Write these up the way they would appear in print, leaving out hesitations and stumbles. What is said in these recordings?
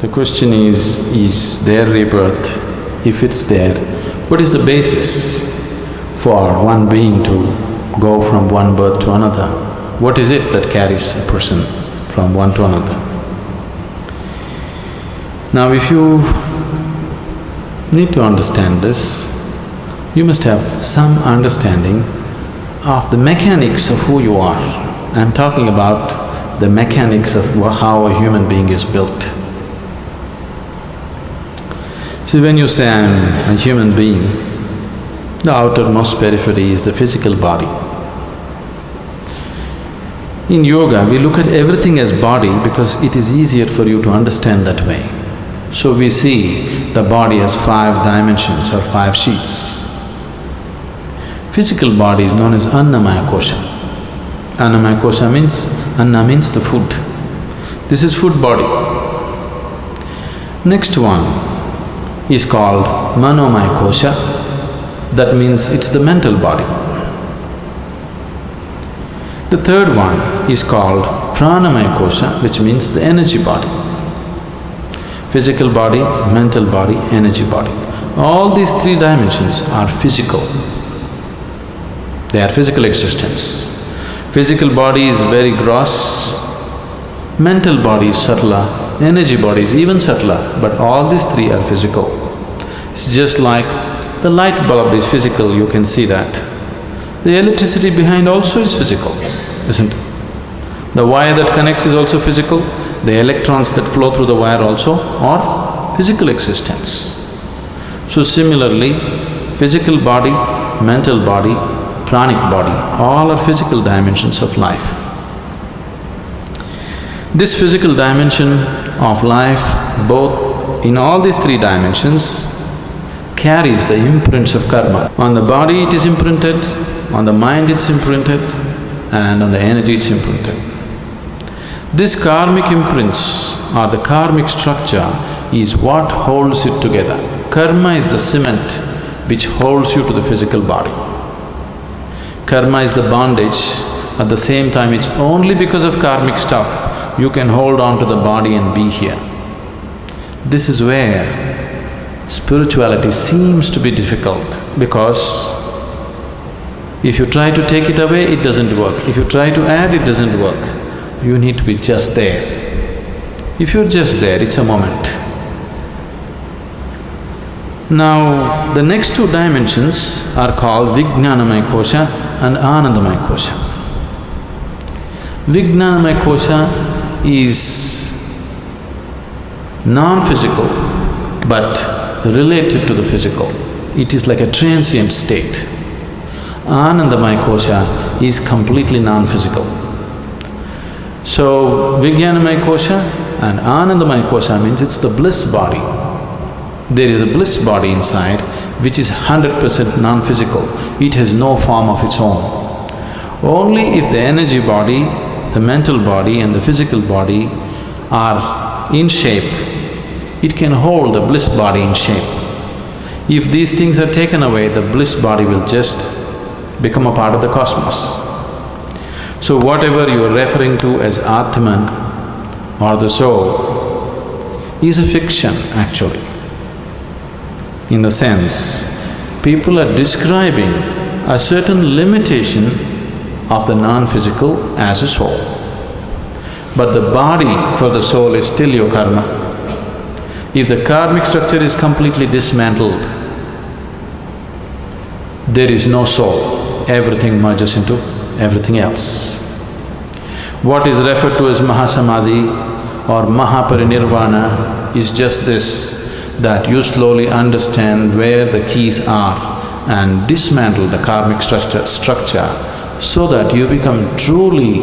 The question is there rebirth? If it's there, what is the basis for one being to go from one birth to another? What is it that carries a person from one to another? Now if you need to understand this, you must have some understanding of the mechanics of who you are. I'm talking about the mechanics of how a human being is built. See, when you say I'm a human being, the outermost periphery is the physical body. In yoga, we look at everything as body because it is easier for you to understand that way. So we see the body as 5 dimensions or 5 sheets. Physical body is known as annamaya kosha. Annamaya kosha means, anna means the food. This is food body. Next one is called manomaya kosha. That means it's the mental body. The third one is called pranamaya kosha, which means the energy body. Physical body, mental body, energy body. All these 3 dimensions are physical. They are physical existence. Physical body is very gross, mental body is subtler, energy body is even subtler, but all these 3 are physical. It's just like the light bulb is physical, you can see that. The electricity behind also is physical, isn't it? The wire that connects is also physical, the electrons that flow through the wire also are physical existence. So similarly, physical body, mental body, pranic body, all are physical dimensions of life. This physical dimension of life, both in all these 3 dimensions, carries the imprints of karma. On the body it is imprinted, on the mind it's imprinted, and on the energy it's imprinted. This karmic imprints or the karmic structure is what holds it together. Karma is the cement which holds you to the physical body. Karma is the bondage, at the same time it's only because of karmic stuff you can hold on to the body and be here. This is where spirituality seems to be difficult, because if you try to take it away, it doesn't work. If you try to add, it doesn't work. You need to be just there. If you're just there, it's a moment. Now, the next 2 dimensions are called Vijnanamaya kosha and Anandamaya kosha. Vijnanamaya kosha is non-physical but related to the physical. It is like a transient state. Anandamaya kosha is completely non-physical. So, Vijnanamaya kosha and Anandamaya kosha means it's the bliss body. There is a bliss body inside which is 100% non-physical. It has no form of its own. Only if the energy body, the mental body and the physical body are in shape, it can hold the bliss body in shape. If these things are taken away, the bliss body will just become a part of the cosmos. So whatever you are referring to as Atman or the soul is a fiction actually. In the sense, people are describing a certain limitation of the non-physical as a soul. But the body for the soul is still your karma. If the karmic structure is completely dismantled, there is no soul, everything merges into everything else. What is referred to as Mahasamadhi or Mahaparinirvana is just this, that you slowly understand where the keys are and dismantle the karmic structure so that you become truly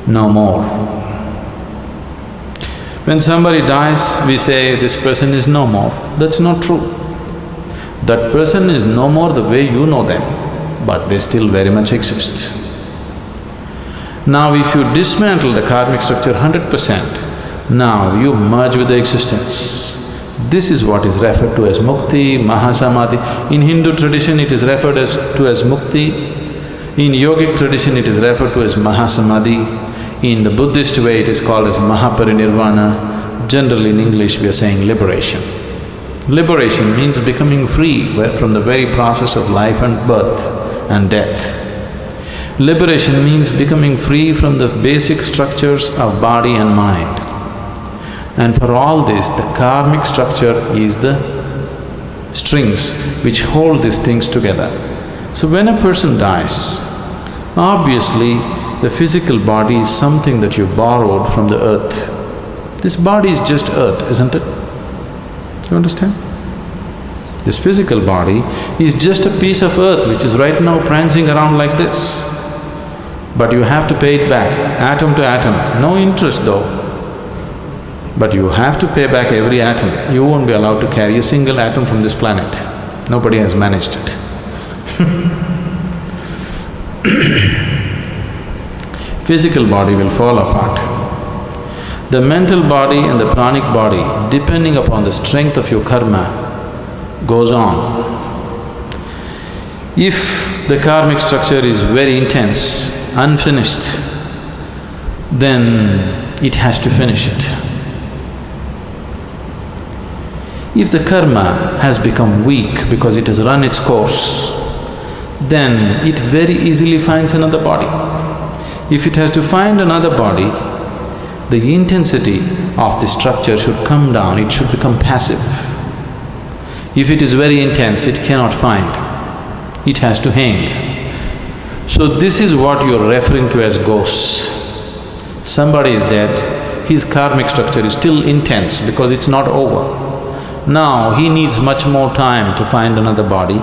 no more. When somebody dies, we say, this person is no more. That's not true. That person is no more the way you know them, but they still very much exist. Now if you dismantle the karmic structure 100%, now you merge with the existence. This is what is referred to as Mukti, Mahasamadhi. In Hindu tradition it is referred to as Mukti. In yogic tradition it is referred to as Mahasamadhi. In the Buddhist way it is called as Mahaparinirvana. generally in English we are saying liberation. Liberation means becoming free from the very process of life and birth and death. Liberation means becoming free from the basic structures of body and mind. And for all this, the karmic structure is the strings which hold these things together. So when a person dies, obviously the physical body is something that you borrowed from the earth. This body is just earth, isn't it? You understand? This physical body is just a piece of earth which is right now prancing around like this. But you have to pay it back, atom to atom, no interest though. But you have to pay back every atom. You won't be allowed to carry a single atom from this planet. Nobody has managed it. Physical body will fall apart. The mental body and the pranic body, depending upon the strength of your karma, goes on. If the karmic structure is very intense, unfinished, then it has to finish it. If the karma has become weak because it has run its course, then it very easily finds another body. If it has to find another body, the intensity of the structure should come down, it should become passive. If it is very intense, it cannot find, it has to hang. So this is what you're referring to as ghosts. Somebody is dead, his karmic structure is still intense because it's not over. Now he needs much more time to find another body,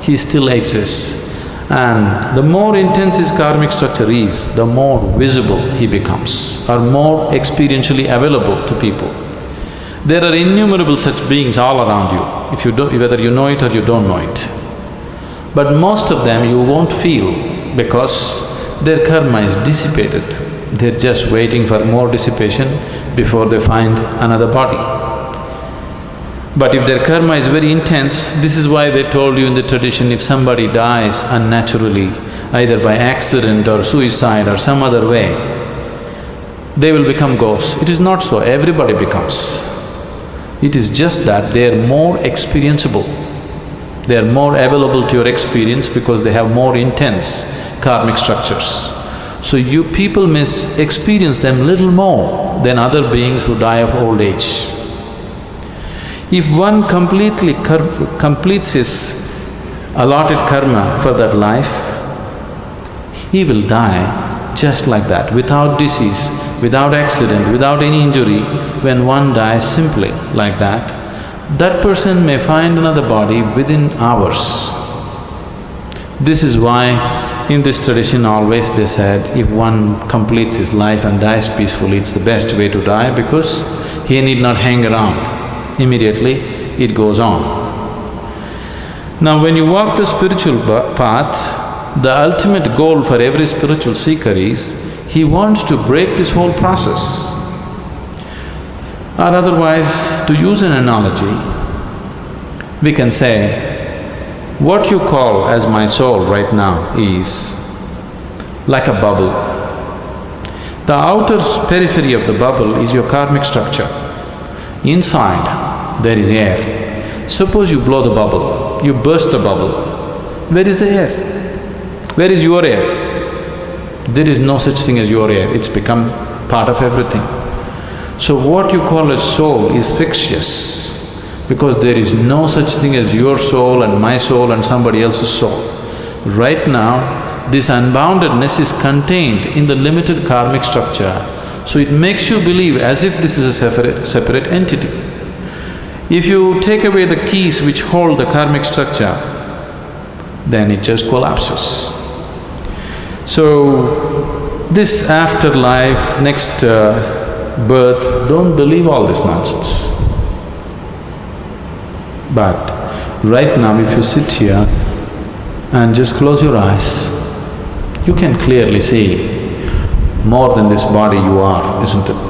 he still exists. And the more intense his karmic structure is, the more visible he becomes, or more experientially available to people. There are innumerable such beings all around you, whether you know it or you don't know it. But most of them you won't feel because their karma is dissipated. They're just waiting for more dissipation before they find another body. But if their karma is very intense, this is why they told you in the tradition, if somebody dies unnaturally, either by accident or suicide or some other way, they will become ghosts. It is not so, everybody becomes. It is just that they are more experienceable. They are more available to your experience because they have more intense karmic structures. So you people may experience them little more than other beings who die of old age. If one completes his allotted karma for that life, he will die just like that, without disease, without accident, without any injury. When one dies simply like that, that person may find another body within hours. This is why in this tradition always they said, if one completes his life and dies peacefully, it's the best way to die because he need not hang around. Immediately it goes on. Now when you walk the spiritual path, the ultimate goal for every spiritual seeker is, he wants to break this whole process. Or otherwise, to use an analogy, we can say, what you call as my soul right now is like a bubble. The outer periphery of the bubble is your karmic structure. Inside, there is air. Suppose you blow the bubble, you burst the bubble. Where is the air? Where is your air? There is no such thing as your air, it's become part of everything. So what you call as soul is fictitious because there is no such thing as your soul and my soul and somebody else's soul. Right now, this unboundedness is contained in the limited karmic structure, so it makes you believe as if this is a separate entity. If you take away the keys which hold the karmic structure, then it just collapses. So, this afterlife, next birth, don't believe all this nonsense. But right now if you sit here and just close your eyes, you can clearly see more than this body you are, isn't it?